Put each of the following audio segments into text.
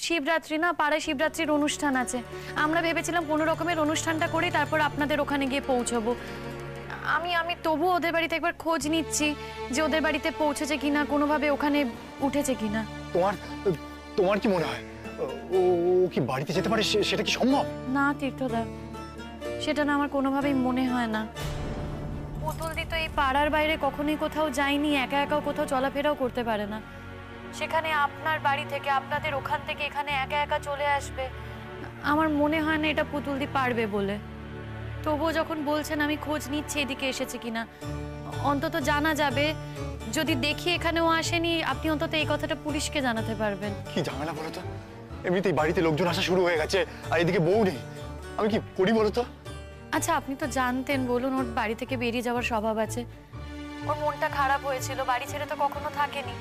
শিবরাত্রি না, পাড়ায় শিবরাত্রির অনুষ্ঠান আছে। আমরা ভেবেছিলাম কোনো রকমের অনুষ্ঠানটা করে তারপর আপনাদের ওখানে গিয়ে পৌঁছবো। আমি তবু ওদের বাড়িতে একবার খোঁজ নিচ্ছি যে ওদের বাড়িতে পৌঁছেছে কিনা, কোনোভাবে ওখানে উঠেছে কিনা। তোমার তোমার কি মনে হয় ও কি বাড়িতে যেতে পারে? সেটা কি সম্ভব? না তীর্থদা, সেটা না আমার কোনোভাবেই মনে হয় না। পুতুলদি তো এই পাড়ার বাইরে কখনোই কোথাও যায়নি, একা একাও কোথাও চলাফেরাও করতে পারে না। সেখানে আপনার বাড়ি থেকে, আপনাদের ওখান থেকে এখানে একা একা চলে আসবে, আমার মনে হয় না এটা পুতুলদি পারবে বলে। তবুও যখন বলছেন আমি খোঁজ নিচ্ছি এদিকে এসেছে কিনা, অন্তত জানা যাবে। যদি দেখি এখানেও আসেনি, আপনি অন্তত এই কথাটা পুলিশকে জানাতে পারবেন। কি ঝামেলা বলো তো, এমনিতেই বাড়িতে লোকজন আসা শুরু হয়ে গেছে আর এদিকে বউ নেই, আমি কি করি বলো তো? আচ্ছা আপনি তো জানতেন, বলুন, ওর বাড়ি থেকে বেরিয়ে যাওয়ার স্বভাব আছে। ওর মনটা খারাপ হয়েছিল, বাড়ি ছেড়ে তো কখনো থাকেনি।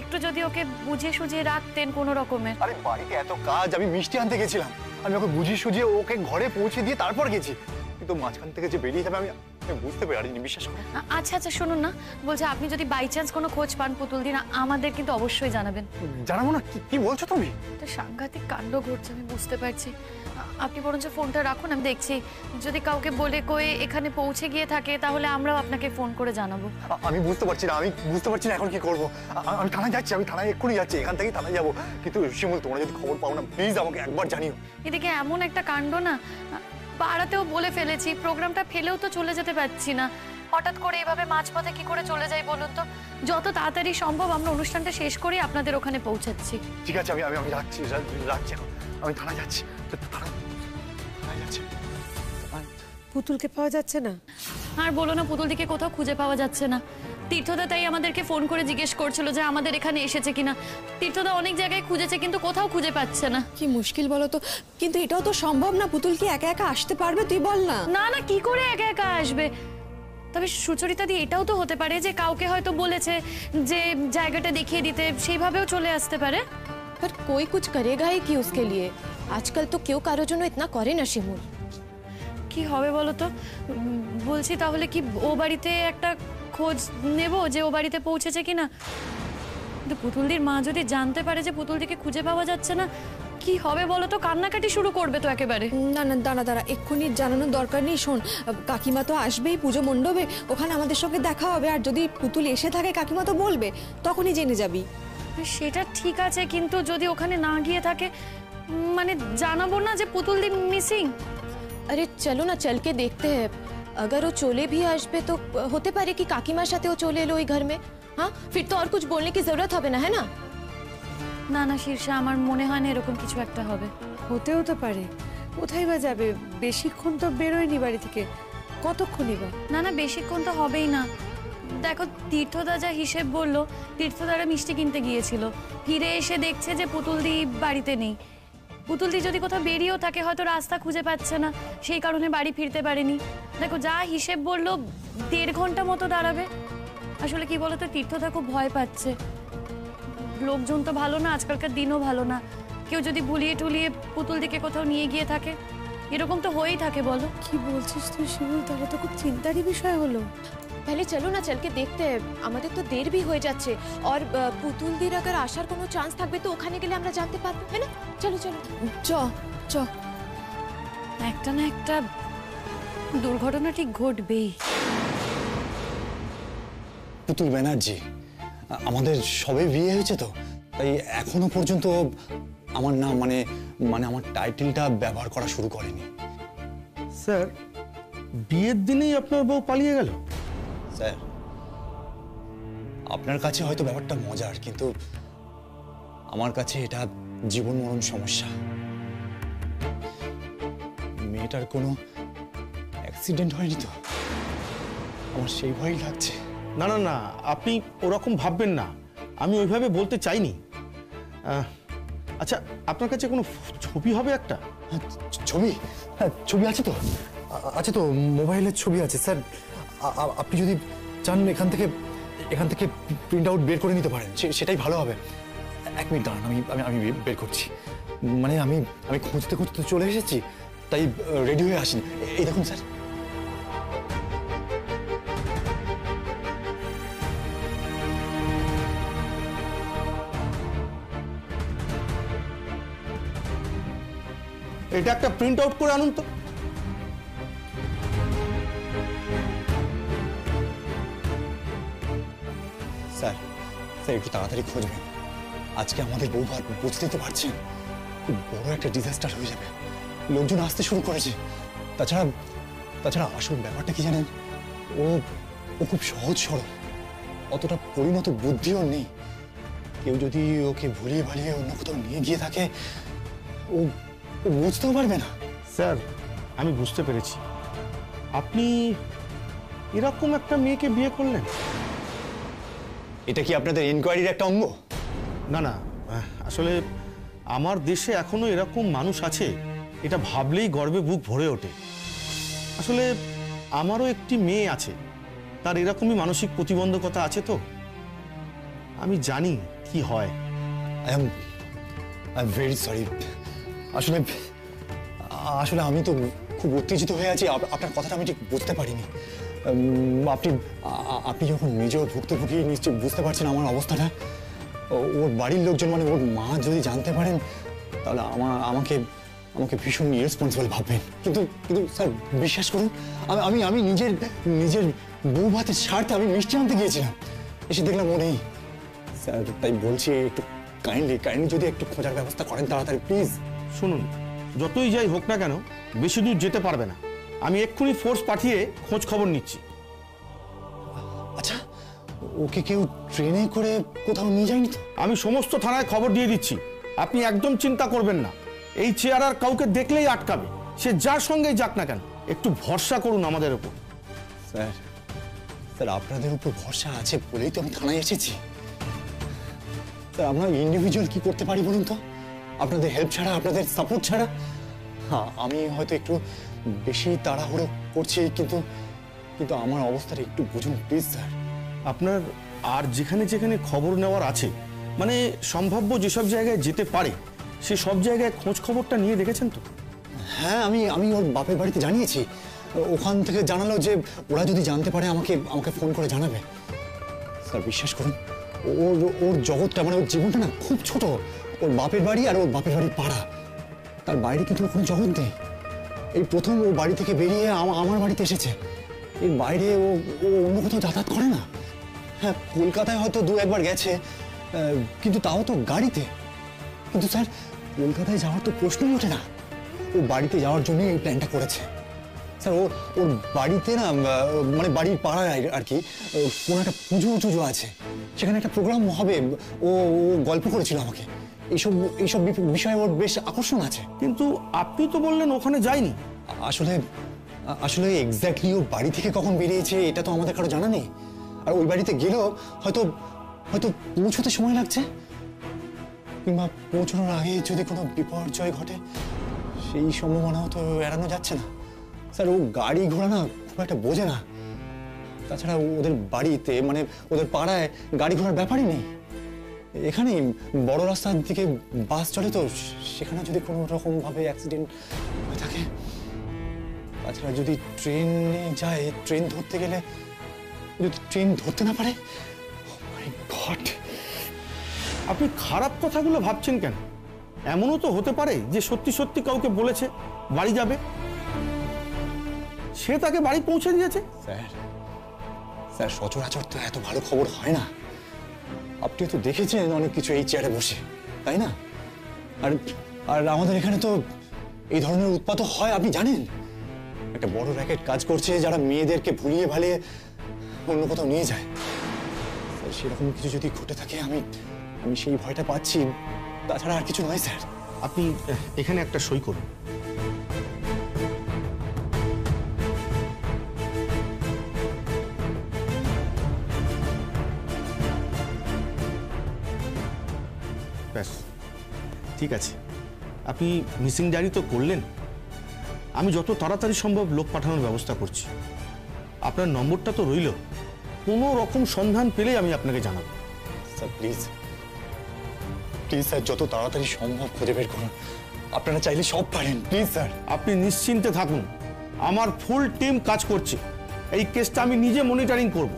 একটু যদি ওকে বুঝিয়ে সুঝিয়ে রাখতেন কোনো রকমের। আরে বাড়িতে এত কাজ, আমি মিষ্টি আনতে গেছিলাম, আমি ওকে বুঝিয়ে সুঝিয়ে ওকে ঘরে পৌঁছে দিয়ে তারপর গেছি, কিন্তু মাঝখান থেকে যে বেরিয়ে যাবে আমি বুঝতে পারিনি, বিশ্বাস করো। আচ্ছা আচ্ছা শুনুন না, বলছে আপনি যদি বাই চান্স কোনো খোঁজ পান পুতুলদি, আমাদের কিন্তু অবশ্যই জানাবেন। জানাবো না? কি বলছো তুমি? তো সাংঘাতিক কাণ্ড ঘটছে, আমি বুঝতে পারছি। আপনি বরঞ্চ ফোনটা রাখুন, আমি দেখছি যদি কাউকে বলে কয়ে এখানে পৌঁছে গিয়ে থাকে তাহলে আমরাও আপনাকে ফোন করে জানাবো। আমি বুঝতে পারছি না এখন কি করবো। আমি থানায় যাচ্ছি, আমি থানায় এক্ষুনি যাচ্ছি, এখান থেকে থানায় যাবো। কিন্তু শিমুল, তোমরা যদি খবর পাও না, প্লিজ আমাকে একবার জানিও। এদিকে এমন একটা কাণ্ড না, পাড়াতেও বলে ফেলেছি, প্রোগ্রামটা ফেলেও তো চলে যেতে পারছি না। হঠাৎ করে এইভাবে মাঝপথে কি করে চলে যাই বলুন তো? যত তাড়াতাড়ি সম্ভব আমরা অনুষ্ঠানটা শেষ করে আপনাদের ওখানে পৌঁছাচ্ছি। ঠিক আছে, আমি রাখছি এখন, আমি থানায় যাচ্ছি। থানায় যাচ্ছি। পুতুলকে পাওয়া যাচ্ছে না? আর বলো না, পুতুলদিকে কোথাও খুঁজে পাওয়া যাচ্ছে না। তীর্থদা তাই আমাদেরকে ফোন করে জিজ্ঞেস করছিল যে আমাদের এখানে এসেছে কিনা। তীর্থদা অনেক জায়গায় খুঁজেছে কিন্তু কোথাও খুঁজে পাচ্ছে না। কি মুশকিল বলো তো। কিন্তু এটাও তো সম্ভব না, পুতুল কি একা একা আসতে পারবে? তুই বল না। না না, কি করে একা একা আসবে? তবে সুচরিতা দি, এটাও তো হতে পারে যে কাউকে হয়তো বলেছে যে জায়গাটা দেখিয়ে দিতে, সেইভাবেও চলে আসতে পারে। पर कोई कुछ करेगा ही कि उसके लिए? आजकल तो क्यों कारो जनो इतना करे ना शिमुल। কি হবে বলো তো? বলছি তাহলে কি ও বাড়িতে একটা খোঁজ নেব যে ও বাড়িতে পৌঁছেছে কিনা। কিন্তু পুতুলদির মা যদি জানতে পারে যে পুতুলদিকে খুঁজে পাওয়া যাচ্ছে না, কি হবে বলো তো? কান্নাকাটি শুরু করবে তো একেবারে। না না, দাঁড়া, এক্ষুনি জানানোর দরকার নেই। শোন, কাকিমা তো আসবেই পুজো মণ্ডপে, ওখানে আমাদের সঙ্গে দেখা হবে। আর যদি পুতুল এসে থাকে কাকিমা তো বলবে, তখনই জেনে যাবি। সেটা ঠিক আছে, কিন্তু যদি ওখানে না গিয়ে থাকে, মানে জানাবো না যে পুতুলদি মিসিং? अरे चलो ना, चल के देखते हैं। अगर वो चोले भी आसबे तो होते पारे कि काकीमार साथे वो चोले एलो घर में। हाँ, फिर तो और कुछ बोलने की जरूरत হবে না, है ना? না না শীর্ষা, আমার মনে হয় না এরকম কিছু একটা হবে। হতেও তো পারে। কোথায় বা যাবে? বেশিক্ষণ তো বেরোয়নি বাড়ি থেকে, কতক্ষণই বা? না না, বেশিক্ষণ তো হবেই না। দেখো তীর্থদা যা হিসেব বললো, তীর্থদারা মিষ্টি কিনতে গিয়েছিল, ফিরে এসে দেখছে যে পুতুলদি বাড়িতে নেই। পুতুলদি যদি কোথাও বেরিয়েও থাকে, হয়তো রাস্তা খুঁজে পাচ্ছে না, সেই কারণে বাড়ি ফিরতে পারেনি। দেখো যা হিসেব বললো 1.5 ঘন্টা মতো দাঁড়াবে। আসলে কি বলতো, তীর্থদা খুব ভয় পাচ্ছে। লোকজন তো ভালো না, আজকালকার দিনও ভালো না। কেউ যদি ভুলিয়ে টুলিয়ে পুতুলদিকে কোথাও নিয়ে গিয়ে থাকে, এরকম তো হয়েই থাকে। বলো কি বলছিস তুই শিমুল? তাহলে তো খুব চিন্তারই বিষয় হলো। पहले चलो ना, चल के देखते हैं। আমাদের তো দেরি भी হয়ে যাচ্ছে। और পুতুলদির अगर আসার কোনো চান্স থাকবে তো ওখানে গেলে আমরা জানতে পারবো, है ना? चलो चलो চ। একটা না একটা দুর্ঘটনা ঠিক ঘটবেই। পুতুল ব্যানার্জি, আমাদের সবে বিয়ে হয়েছে তো, তাই এখনো পর্যন্ত আমার নাম মানে আমার টাইটেলটা ব্যবহার করা শুরু করেনি। স্যার, বিয়ের দিনেই আপনার বউ পালিয়ে গেল? স্যার, আপনার কাছে হয়তো ব্যাপারটা মজার, কিন্তু আমার কাছে এটা জীবন মরণ সমস্যা। মেয়েটার কোনো অ্যাক্সিডেন্ট হয়নি তো? আমার সেই ভয়ই লাগছে। না না না, আপনি ওরকম ভাববেন না, আমি ওইভাবে বলতে চাইনি। আচ্ছা, আপনার কাছে কোনো ছবি হবে একটা? ছবি? হ্যাঁ, ছবি আছে তো, আছে তো, মোবাইলের ছবি আছে স্যার। আপনি যদি চান এখান থেকে প্রিন্ট আউট বের করে নিতে পারেন, সেটাই ভালো হবে। 1 মিনিট দাঁড়ান, আমি বের করছি। মানে আমি খুঁজতে খুঁজতে চলে এসেছি, তাই রেডি হয়ে আসিনি। এই দেখুন স্যার। এটা একটা প্রিন্ট আউট করে আনুন তো। স্যার স্যার একটু তাড়াতাড়ি খুঁজবেন। আজকে আমাদের বৌভাত বুঝতেই তো পারছেন, খুব বড় একটা ডিজাস্টার হয়ে যাবে। লোকজন আসতে শুরু করেছে। তাছাড়া তাছাড়া আসল ব্যাপারটা কি জানেন, ও ও খুব সহজ সরল, অতটা পরিণত বুদ্ধিও নেই। কেউ যদি ওকে ভুলিয়ে ভালিয়ে অন্য কোথাও নিয়ে গিয়ে থাকে, ও ও বুঝতেও পারবে না। স্যার আমি বুঝতে পেরেছি, আপনি এরকম একটা মেয়েকে বিয়ে করলেন। এটা কি আপনাদের ইনকোয়ারির একটা অঙ্গ? না না, আসলে আমার দেশে এখনো এরকম মানুষ আছে, এটা ভাবলেই গর্বে বুক ভরে ওঠে। আসলে আমারও একটি মেয়ে আছে, তার এরকমই মানসিক প্রতিবন্ধকতা আছে। তো আমি জানি কি হয়। I am very sorry. আসলে আসলে আমি তো খুব উত্তেজিত হয়ে আছি, আপনার কথাটা আমি ঠিক বুঝতে পারিনি। আপনি আপনি যখন নিজেও ভুক্তভোগী, নিশ্চয়ই বুঝতে পারছেন আমার অবস্থাটা। ওর বাড়ির লোকজন মানে ওর মা যদি জানতে পারেন, তাহলে আমাকে আমাকে ভীষণ ইরেসপন্সিবল ভাববেন। কিন্তু কিন্তু স্যার বিশ্বাস করুন, আমি আমি নিজের নিজের বউ ভাতের স্বার্থে আমি মিষ্টি আনতে গিয়েছিলাম, এসে দেখলাম ও নেই। স্যার তাই বলছি, একটু কাইন্ডলি যদি একটু খোঁজার ব্যবস্থা করেন তাড়াতাড়ি প্লিজ। শুনুন, যতই যাই হোক না কেন বেশি দূর যেতে পারবে না। আমি এক্ষুনি ফোর্স পাঠিয়ে খোঁজ খবর নিচ্ছি। আচ্ছা, ওকে কেউ ট্রেনে করে কোথাও নিয়ে যায়নি তো? আমি সমস্ত থানায় খবর দিয়ে দিচ্ছি, আপনি একদম চিন্তা করবেন না। এই চেয়ার আর কাউকে দেখলেই আটকাবে, সে যার সঙ্গেই যাক না কেন। একটু ভরসা করুন আমাদের উপর। স্যার স্যার আপনাদের উপর ভরসা আছে বলেই তো আমি থানায় এসেছি। স্যার আমরা ইন্ডিভিজুয়াল কি করতে পারি বলুন তো, আপনাদের হেল্প ছাড়া, আপনাদের সাপোর্ট ছাড়া? হ্যাঁ, আমি হয়তো একটু বেশি তাড়াহুড়ো করছি, কিন্তু কিন্তু আমার অবস্থাটা একটু বুঝুন প্লিজ স্যার। আপনার আর যেখানে যেখানে খবর নেওয়ার আছে, মানে সম্ভাব্য যেসব জায়গায় যেতে পারে, সে সব জায়গায় খোঁজ খবরটা নিয়ে দেখেছেন তো? হ্যাঁ, আমি ওর বাপের বাড়িতে জানিয়েছি। ওখান থেকে জানালো যে ওরা যদি জানতে পারে আমাকে ফোন করে জানাবে। স্যার বিশ্বাস করুন, ওর ওর জগৎটা মানে ওর জীবনটা না খুব ছোট। ওর বাপের বাড়ি আর ওর বাপের বাড়ির পাড়া, তার বাইরে কিন্তু কোনো জগৎ নেই। এই প্রথম ও বাড়ি থেকে বেরিয়ে আমার বাড়িতে এসেছে। এর বাইরে ও অন্য কোথাও যাতায়াত করে না। হ্যাঁ, কলকাতায় হয়তো দু একবার গেছে, কিন্তু তাও তো গাড়িতে। কিন্তু স্যার কলকাতায় যাওয়ার তো প্রশ্নই ওঠে না। ও বাড়িতে যাওয়ার জন্য এই প্ল্যানটা করেছে। স্যার ওর বাড়িতে না, মানে বাড়ির পাড়ায় আর কি, কোনো একটা পুজো আছে, সেখানে একটা প্রোগ্রাম হবে। ও গল্প করেছিল আমাকে। এইসব বিষয়ে ওর বেশ আকর্ষণ আছে। কিন্তু আপনি তো বললেন ওখানে যায়নি। আসলে এক্স্যাক্টলি ও বাড়ি থেকে কখন বেরিয়েছে এটা তো আমাদের কারো জানা নেই। আর ওই বাড়িতে গেলেও হয়তো পৌঁছতে সময় লাগছে, কিংবা পৌঁছানোর আগে যদি কোনো বিপর্যয় ঘটে, সেই সম্ভাবনাও তো এড়ানো যাচ্ছে না। স্যার ও গাড়ি ঘোড়া না খুব একটা বোঝে না। তাছাড়া ওদের বাড়িতে মানে ওদের পাড়ায় গাড়ি ঘোড়ার ব্যাপারই নেই। এখানেই বড় রাস্তার দিকে বাস চলে, তো সেখানে যদি কোনো রকমভাবে অ্যাক্সিডেন্ট হয়ে থাকে। তাছাড়া যদি ট্রেনে যায়, ট্রেন ধরতে গেলে যদি ট্রেন ধরতে না পারে, oh my God! আপনি খারাপ কথাগুলো ভাবছেন কেন? এমনও তো হতে পারে যে সত্যি সত্যি কাউকে বলেছে বাড়ি যাবে, সে তাকে বাড়ি পৌঁছে দিয়েছে। স্যার সচরাচর তো এত ভালো খবর হয় না। আপনি তো দেখেছেন অনেক কিছু এই চেয়ারে বসে, তাই না? আর আমাদের এখানে তো এই ধরনের উৎপাতও হয়, আপনি জানেন। একটা বড় র্যাকেট কাজ করছে, যারা মেয়েদেরকে ভুলিয়ে ভালিয়ে অন্য কোথাও নিয়ে যায়। সেরকম কিছু যদি ঘটে থাকে, আমি সেই ভয়টা পাচ্ছি, তাছাড়া আর কিছু নয় স্যার। আপনি এখানে একটা সই করুন। ব্যাস, ঠিক আছে। আপনি মিসিং ডায়েরি তো করলেন, আমি যত তাড়াতাড়ি সম্ভব লোক পাঠানোর ব্যবস্থা করছি। আপনার নম্বরটা তো রইল, কোনো রকম সন্ধান পেলেই আমি আপনাকে জানাবো। স্যার প্লিজ স্যার, যত তাড়াতাড়ি সম্ভব খুঁজে বের করুন। আপনারা চাইলে সব পারেন, প্লিজ স্যার। আপনি নিশ্চিন্তে থাকুন, আমার ফুল টিম কাজ করছে। এই কেসটা আমি নিজে মনিটরিং করব।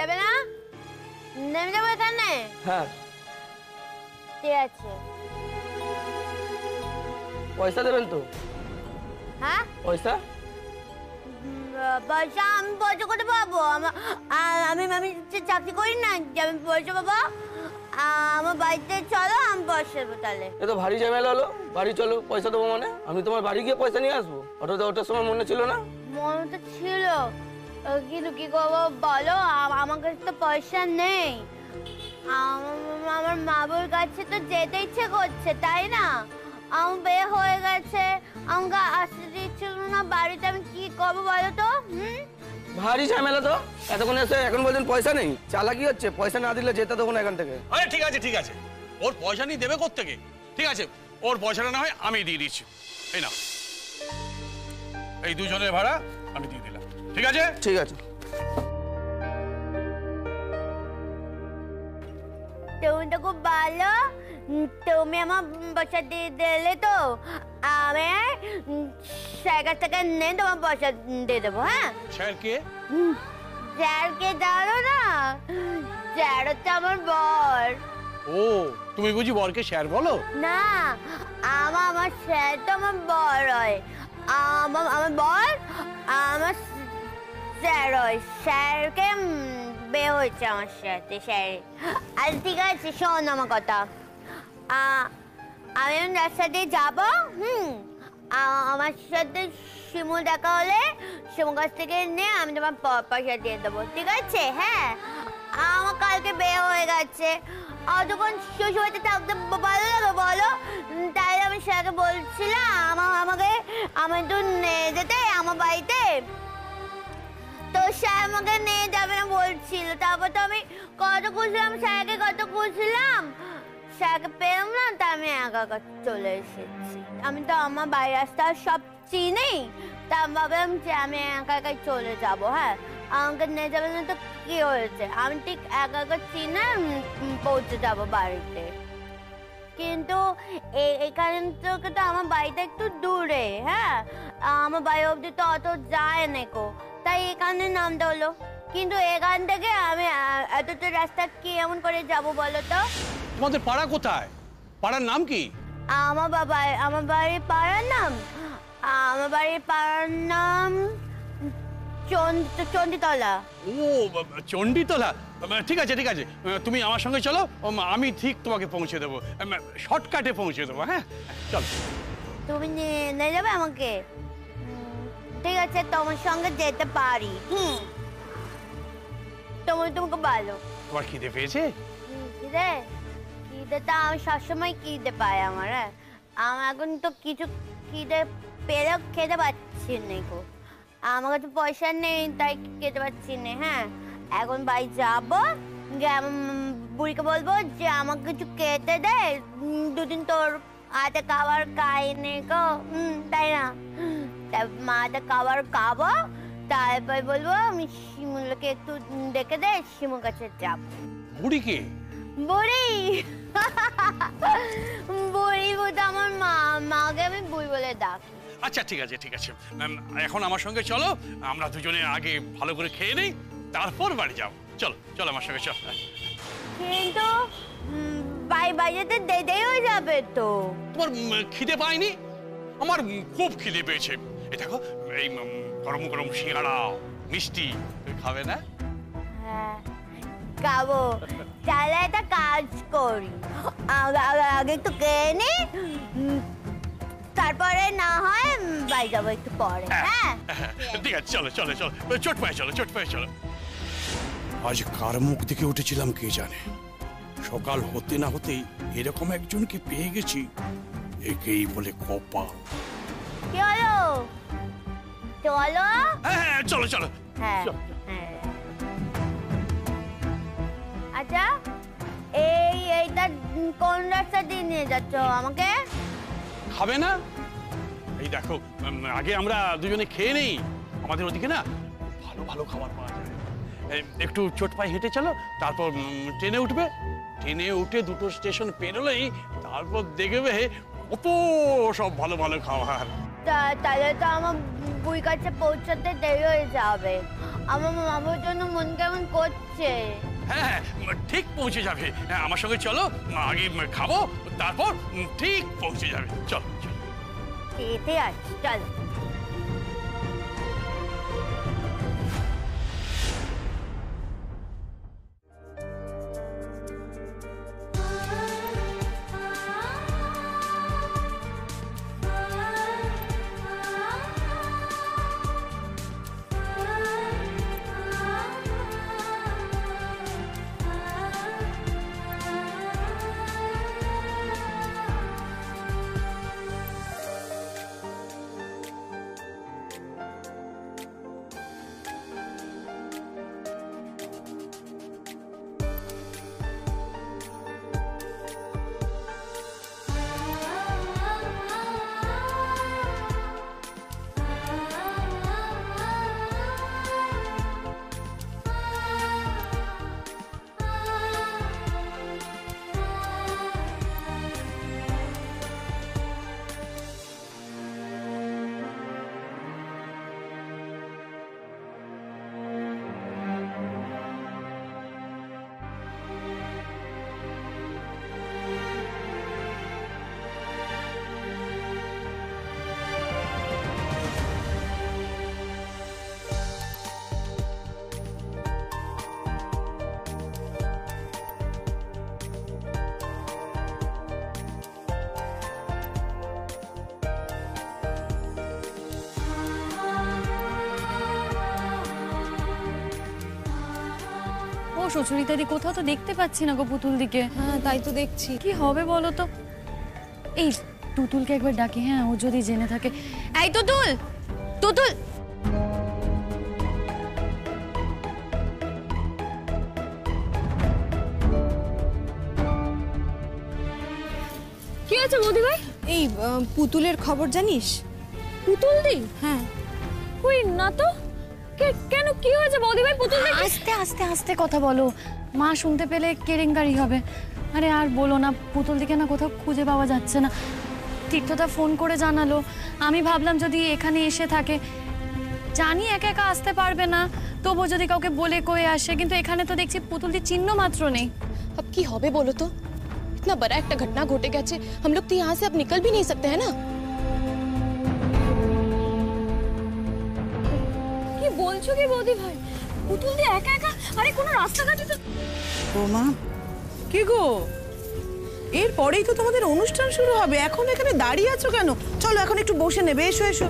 যাবে না? নেমে যাবো এখানে? হ্যাঁ। ঠিক আছে। পয়সা দেবেন তো? হ্যাঁ, পয়সা? পয়সা আমি পয়সা করতে পারবো? আমি আমি চাকরি করি না যে আমি পয়সা পাবো? আমার বাড়িতে চলো, আমি পয়সা দেবো তাহলে। এ তো ভারী ঝামেলা হলো। বাড়ি চলো, পয়সা দেবো মানে? আমি তোমার বাড়ি গিয়ে পয়সা নিয়ে আসবো? ওটার সময় মনে ছিল না? মনে তো ছিল, কিন্তু কি করবো বলো, আমার কাছে তো পয়সা নেই। আমার মা বাবার কাছে তো যেতে ইচ্ছে করছে, তাই না? আমার বিয়ে হয়ে গেছে, আমাকে আসতে দিচ্ছিল না বাড়িতে, আমি কি করবো বলো তো? ভারী ঝামেলা তো। এতক্ষণ এসে এখন বলছেন পয়সা নেই। চালাকি হচ্ছে, পয়সা না দিলে যেতে দেবো না এখান থেকে। আরে ঠিক আছে ঠিক আছে, ওর পয়সা নিয়ে দেবে কোত্থেকে? ঠিক আছে, ওর পয়সাটা না হয় আমি দিয়ে দিচ্ছি। এই না, এই দুজনের ভাড়া আমি দিয়ে দিলাম, ঠিক আছে? ঠিক আছে। তুমি তো খুব ভালো, তুমি আমার পয়সা দিয়ে দিলে তো আমি স্যার কাছ থেকে নিয়ে তোমার পয়সা দিয়ে দেবো। হ্যাঁ, স্যার কে? স্যারকে জানো না? স্যার হচ্ছে আমার বর। ও, তুমি বুঝি বরকে স্যার বলো? না, আমার স্যার তো আমার বর হয়। আমার বর আমার স্যার হয়। স্যারকে বিয়ে হয়েছে আমার সাথে, স্যার। আর ঠিক আছে, শোন আমার কথা। আমি রাস্তা দিয়ে যাবো, আমার সাথে শিমু দেখা হলে শিমুর কাছ থেকে নিয়ে আমি তোমার পয়সা দিয়ে দেবো, ঠিক আছে? হ্যাঁ, আমার কালকে বিয়ে হয়ে গেছে, আর যখন শ্বশুরবাড়িতে থাকতে ভালো লাগে বলো, তাই আমি স্যারকে বলছিলাম আমাকে একটু নিয়ে যেতে আমার বাড়িতে। তো স্যার আমাকে নিয়ে যাবে না বলছিল, তারপর তো আমি কত খুঁজলাম স্যারকে, কত খুঁজলাম, স্যারকে পেলাম না, তা আমি একা একা চলে এসেছি। আমি তো আমার বাড়ির রাস্তা সব চিনি, তা ভাবলাম যে আমি একা একাই চলে যাব। হ্যাঁ, আমাকে নিয়ে যাবে না তো কি হয়েছে, আমি ঠিক একা একা চিনে পৌঁছে যাব বাড়িতে। কিন্তু এখান থেকে তো আমার বাড়িটা একটু দূরে। হ্যাঁ, আমার বাড়ি অবধি তো অত যায় না কো, তাই এখানে নামতে হলো। কিন্তু এখান থেকে আমি এতটা রাস্তা কি এমন করে যাব বলো তো? তোমাদের পাড়া কোথায়? পাড়ার নাম কি? আমার বাড়ির পাড়ার নাম চণ্ডীতলা। ও, চণ্ডীতলা। ঠিক আছে ঠিক আছে, তুমি আমার সঙ্গে চলো, আমি ঠিক তোমাকে পৌঁছে দেবো, শর্টকাটে পৌঁছে দেবো। হ্যাঁ, চলো। তুমি নিয়ে যাবে আমাকে? ঠিক আছে, তোমার সঙ্গে যেতে পারি। তোমাকে ভালো। তোমার খিদে পেয়েছে? খিদে তো আমি সবসময় খিদে পাই আমার। হ্যাঁ, আমার এখন তো কিছু খিদে পেলেও খেতে পাচ্ছি না গো, আমার কাছে পয়সা নেই, তাই খেতে পাচ্ছি না। হ্যাঁ, এখন বাড়ি যাবো, বুড়িকে বলবো যে আমাকে কিছু খেতে দে, দুদিন তোর হাতে খাবার খাইনি গো, তাই না? মা হাতে খাবার খাবো, তারপর বলবো আমি শিমুলকে একটু ডেকে দে, শিমুর কাছে যাবো। বুড়িকে? বুড়ি বুড়ি বলতে আমার মাকে আমি বুড়ি বলে ডাকি। আচ্ছা ঠিক আছে ঠিক আছে, এখন আমার সঙ্গে চলো, আমরা দুজনে আগে ভালো করে খেয়ে নেই, তারপর বাড়ি যাও। চলো চলো আমার সঙ্গে চল। কিন্তু বাইরেতে দেরি হয়ে যাবে তো। তোমার খিদে পায়নি? আমার খুব খিদে পেয়েছে। এই দেখো, এই গরম গরম সিঙ্গাড়া, মিষ্টি, তুমি খাবে না? হ্যাঁ, খাবো। তাহলে একটা কাজ করি, আগে একটু খেয়ে নি, তারপরে না হয় বাড়ি যাবো একটু পরে। হ্যাঁ ঠিক আছে, চলো চলো চলো, চট পায়ে চলো, চট পায়ে চলো। আজ কার মুখ দেখে উঠেছিলাম কে জানে, সকাল হতে না হতেই এরকম একজনকে পেয়ে গেছি, একেই বলে কপাল। কি হলো? চলো। হ্যাঁ চলো চলো। হ্যাঁ, আচ্ছা এইটা কোন রাস্তা দিয়ে নিয়ে যাচ্ছ আমাকে? খাবে না? এই দেখো, আগে আমরা দুজনে খেয়ে নেই, আমাদের ওদিকে না ভালো ভালো খাবার পাওয়া যায়। একটু চোট পায়ে হেঁটে চলো, তারপর ট্রেনে উঠবে, ট্রেনে উঠে দুটো স্টেশন পেরোলেই তারপর দেখবে কত সব ভালো ভালো খাবার। তাহলে তো আমার বুড়ির কাছে পৌঁছাতে দেরি হয়ে যাবে। আমার মামার জন্য মন কেমন করছে। হ্যাঁ হ্যাঁ ঠিক পৌঁছে যাবে। হ্যাঁ, আমার সঙ্গে চলো, আগে খাবো, তারপর ঠিক পৌঁছে যাবে। চলো চলো। যেতে আসছি, চলো। ও সুচরিতাদি, কোথাও তো দেখতে পাচ্ছি না গো পুতুল দিকে। হ্যাঁ তাই তো দেখছি। কি হবে বলো তো? এই তুতুলকে একবার ডাকি, হ্যাঁ ও যদি জেনে থাকে। এই তুতুল, তুতুল। কি হয়েছে বৌদি ভাই? এই পুতুলের খবর জানিস? পুতুল দি? হ্যাঁ। কই না তো। কেন, কি হয়েছে বৌদি ভাই? পুতুল দি, আস্তে আস্তে আস্তে কথা বলো, মা শুনতে পেলে কেরেঙ্কারি হবে। আরে আর বলো না, পুতুল দিকে না কোথাও খুঁজে পাওয়া যাচ্ছে না। তীর্থদা ফোন করে জানালো, আমি ভাবলাম যদি এখানে এসে থাকে, জানি একা একা আসতে পারবে না, তবু যদি কাউকে বলে কয়ে আসে, কিন্তু এখানে তো দেখছি পুতুলদির চিহ্ন মাত্র নেই। अब की हॉबे बोलो तो, इतना बड़ा एक घटना घटे गए, हम लोग तो यहाँ से अब निकल भी नहीं सकते हैं ना। কি বলছো কি বৌদি ভাই? পুতুল দি একা একা? আরে কোনো রাস্তাঘাটে তো। বৌমা, কি গো, এরপরেই তো তোমাদের অনুষ্ঠান শুরু হবে, এখন এখানে দাঁড়িয়ে আছো কেন? চলো এখন একটু বসে নেবে, এসো এসো।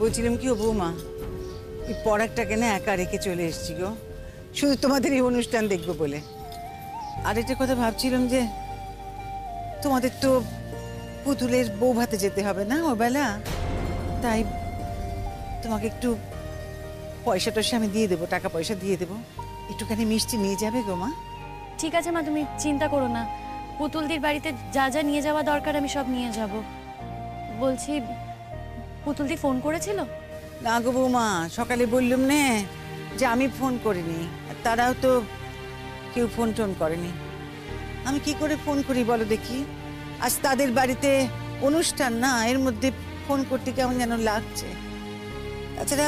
বলছিলাম কি ও বৌমা, এই পড়াটাকে না একা রেখে চলে এসেছি গো, শুধু তোমাদের এই অনুষ্ঠান দেখবো বলে। আর একটা কথা ভাবছিলাম যে তোমাদের তো পুতুলের বউ ভাতে যেতে হবে না ওবেলা, তাই তোমাকে একটু পয়সা টয়সা আমি দিয়ে দেবো, টাকা পয়সা দিয়ে দেবো, একটুখানি মিষ্টি নিয়ে যাবে গো মা। ঠিক আছে মা, তুমি চিন্তা করো না, পুতুলদির বাড়িতে যা যা নিয়ে যাওয়া দরকার আমি সব নিয়ে যাব। বলছি, পুতুলদি ফোন করেছিল? না গো বৌমা, সকালে বললাম না যে আমি ফোন করিনি, আর তারাও তো কেউ ফোন টোন করেনি। আমি কি করে ফোন করি বলো দেখি? আজ তাদের বাড়িতে অনুষ্ঠান না, এর মধ্যে ফোন করতে কেমন যেন লাগছে। তাছাড়া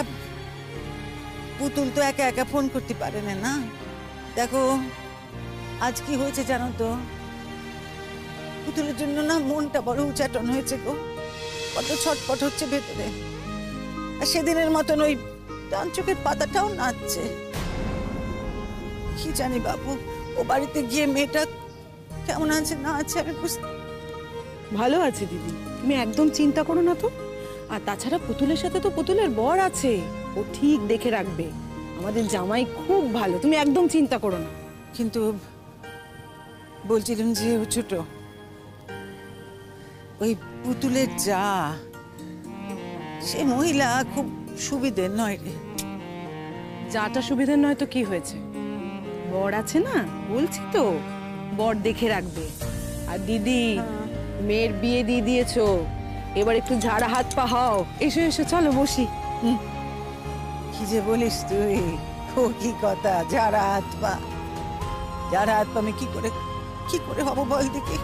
পুতুল তো একা একা ফোন করতে পারে না। না দেখো আজ কি হয়েছে জানো তো, পুতুলের জন্য না মনটা বড় উচাটন হয়েছে গো, কত ছটপট হচ্ছে ভেতরে। আর সেদিনের মতন ওই ডান চোখের পাতাটাও নাচছে। কি জানি বাবু, ও বাড়িতে গিয়ে মেয়েটা কেমন আছে না আছে আমি বুঝতে। ভালো আছে দিদি, তুমি একদম চিন্তা করো না তো। আর তাছাড়া পুতুলের সাথে তো পুতুলের বর আছে, ও ঠিক দেখে রাখবে। আমাদের জামাই খুব ভালো, তুমি একদম চিন্তা করো না। কিন্তু বলছিলাম যে ও ছোট, ওই পুতুলের যা, সে মহিলা খুব সুবিধের নয় রে। যাটা সুবিধের নয় তো কি হয়েছে, বর আছে না, বলছি তো বর দেখে রাখবে। আর দিদি, মেয়ের বিয়ে দিয়ে দিয়েছো, এবার একটু ঝাড়া হাত পা হও। এসো এসো, চলো বসি। কি যে বলিস তুই, ও কি কথা, যারা হাত পা, যারা হাত পা আমি কি করে হব বল দেখি?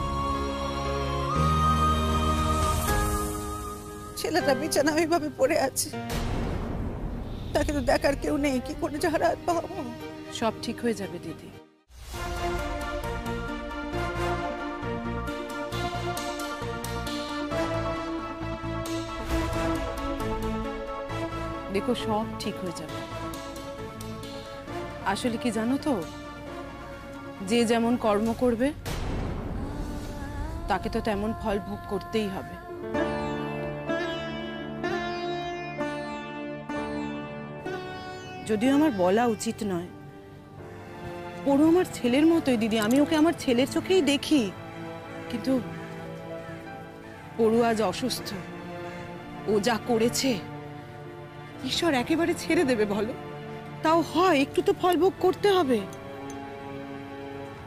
ছেলেটা বিছানা ওইভাবে পড়ে আছে, তাকে তো দেখার কেউ নেই, কি করে যে হারাত পাবো। সব ঠিক হয়ে যাবে দিদি। দেখো সব ঠিক হয়ে যাবে। আসলে কি জানো তো, যে যেমন কর্ম করবে তাকে তো তেমন ফল ভোগ করতেই হবে। যদিও আমার বলা উচিত নয়, পড়ু আমার ছেলের মতোই দিদি, আমি ওকে আমার ছেলের চোখেই দেখি, কিন্তু পড়ু আজ অসুস্থ। ও যা করেছে ঈশ্বর একেবারে ছেড়ে দেবে বলো? তাও হয়, একটু তো ফল ভোগ করতে হবে।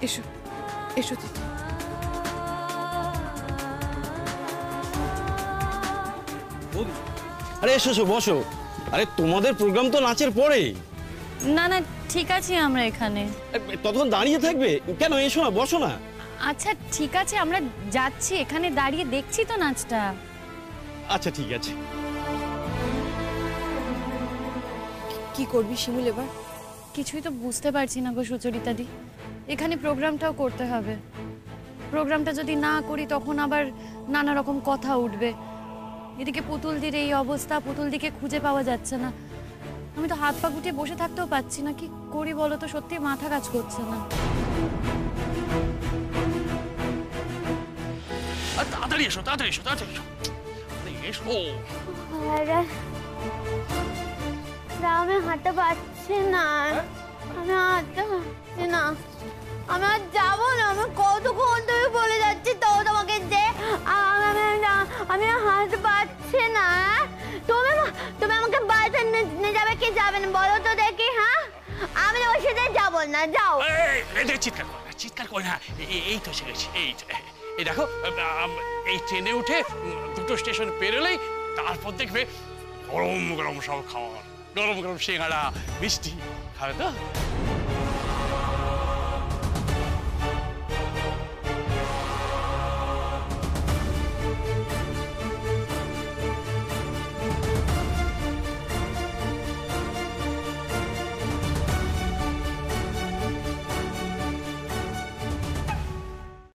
এসো এসো দিদি। আরে এসো এসো, বসো। আরে তোমাদের প্রোগ্রাম তো নাচের পরে। না না, ঠিক আছে, আমরা এখানে। ততক্ষণ দাঁড়িয়ে থাকবে কেন? এসো না, বসো না। আচ্ছা ঠিক আছে, আমরা যাচ্ছি, এখানে দাঁড়িয়ে দেখছি তো নাচটা। আচ্ছা ঠিক আছে। কি করবি শিমুল এবার? কিছুই তো বুঝতে পারছি না গো সুচরিতা দি। এখানে প্রোগ্রামটাও করতে হবে। প্রোগ্রামটা যদি না করি তখন আবার নানা রকম কথা উঠবে। এদিকে পুতুলদির এই অবস্থা, পুতুলদিকে খুঁজে পাওয়া যাচ্ছে না। আমি তো হাত পা গুটিয়ে বসে থাকতেও পাচ্ছি না। কি করি বলো তো, সত্যি মাথা কাজ করছে না। তাড়াতাড়ি এসো, তাড়াতাড়ি এসো, তাড়াতাড়ি এসো, এসো। আমি হাঁটতে পারছি না, আমি হাঁটতে পারছি না, আমি আর যাবো না। আমি কতক্ষণ ধরে বলে যাচ্ছি তো তোমাকে যে আমি হাঁটতে পারছি না। তুমি আমাকে বাড়িতে নিয়ে যাবে কি যাবে না বলো তো দেখি? হ্যাঁ, আমি ওর সাথে যাবো না, যাও। চিৎকার কর না, চিৎকার কর না। এই তো এসে গেছি। এই দেখো, এই ট্রেনে উঠে দুটো স্টেশন পেরোলেই তারপর দেখবে গরম গরম সব খাওয়ার, গরম গরম সিঙ্গাড়া, মিষ্টি। খাবে তো?